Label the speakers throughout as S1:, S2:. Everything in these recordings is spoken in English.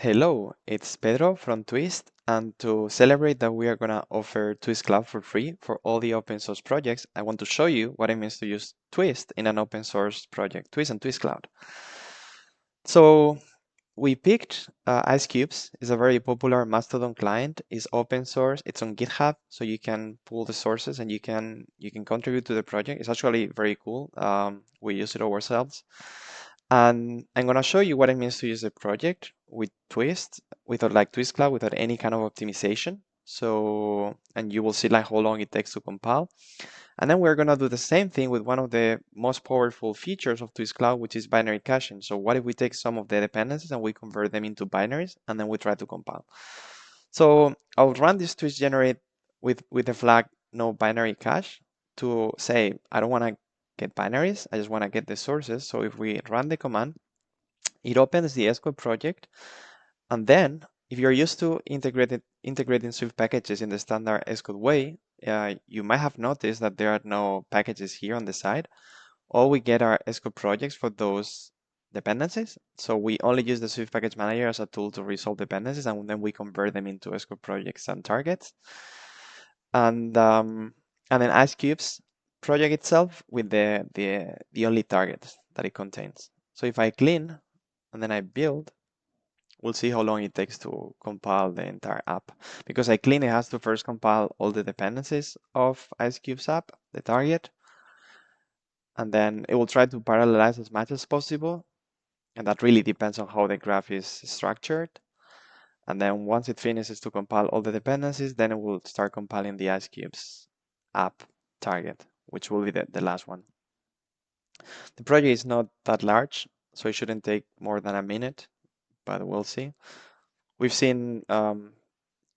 S1: Hello, it's Pedro from Tuist, and to celebrate that we are going to offer Tuist Cloud for free for all the open source projects, I want to show you what it means to use Tuist in an open source project, Tuist and Tuist Cloud. So we picked Ice Cubes. It's a very popular Mastodon client. It's open source. It's on GitHub, so you can pull the sources and you can contribute to the project. It's actually very cool. We use it ourselves. And I'm going to show you what it means to use a project with Tuist, without like Tuist Cloud, without any kind of optimization. So, and you will see like how long it takes to compile. And then we're going to do the same thing with one of the most powerful features of Tuist Cloud, which is binary caching. So what if we take some of the dependencies and we convert them into binaries, and then we try to compile? So I'll run this Tuist generate with the flag no binary cache to say, I don't want to get binaries. I just want to get the sources. So if we run the command, it opens the Xcode project. And then if you're used to integrating Swift packages in the standard Xcode way, you might have noticed that there are no packages here on the side. All we get are Xcode projects for those dependencies. So we only use the Swift package manager as a tool to resolve dependencies, and then we convert them into Xcode projects and targets. And then Ice Cubes project itself with the only target that it contains. So if I clean and then I build, we'll see how long it takes to compile the entire app. Because I clean, it has to first compile all the dependencies of Ice Cubes app, the target, and then it will try to parallelize as much as possible. And that really depends on how the graph is structured. And then once it finishes to compile all the dependencies, then it will start compiling the Ice Cubes app target, which will be the last one. The project is not that large, so it shouldn't take more than a minute, but we'll see. We've seen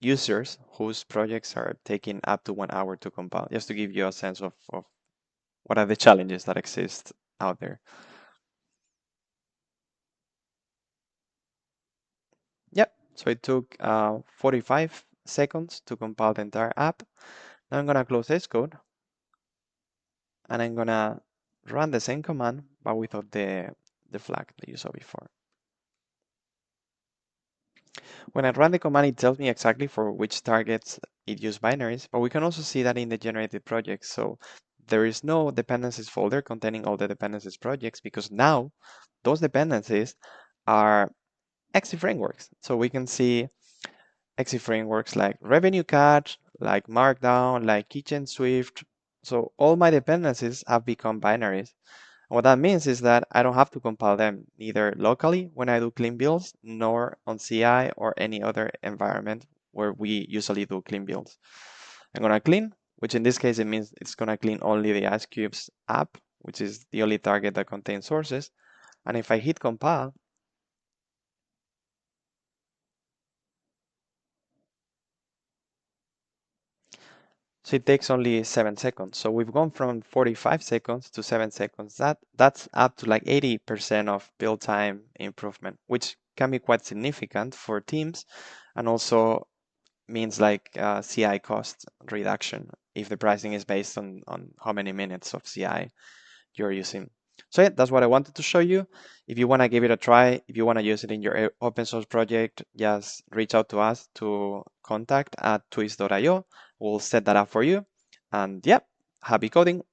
S1: users whose projects are taking up to 1 hour to compile, just to give you a sense of what are the challenges that exist out there. Yep, so it took 45 seconds to compile the entire app. Now I'm gonna close Xcode and I'm gonna run the same command, but without the flag that you saw before. When I run the command, it tells me exactly for which targets it used binaries, but we can also see that in the generated project. So there is no dependencies folder containing all the dependencies projects, because now those dependencies are Xe frameworks. So we can see Xe frameworks like Revenue Cat, like Markdown, like Kitchen Swift. So all my dependencies have become binaries. What that means is that I don't have to compile them either locally when I do clean builds, nor on CI or any other environment where we usually do clean builds. I'm gonna clean, which in this case, it means it's gonna clean only the Ice Cubes app, which is the only target that contains sources. And if I hit compile, so it takes only 7 seconds. So we've gone from 45 seconds to 7 seconds. That's up to like 80% of build time improvement, which can be quite significant for teams, and also means like CI cost reduction if the pricing is based on how many minutes of CI you're using. So yeah, that's what I wanted to show you. If you want to give it a try, if you want to use it in your open source project, just reach out to us to contact@tuist.io. We'll set that up for you. And yeah, happy coding.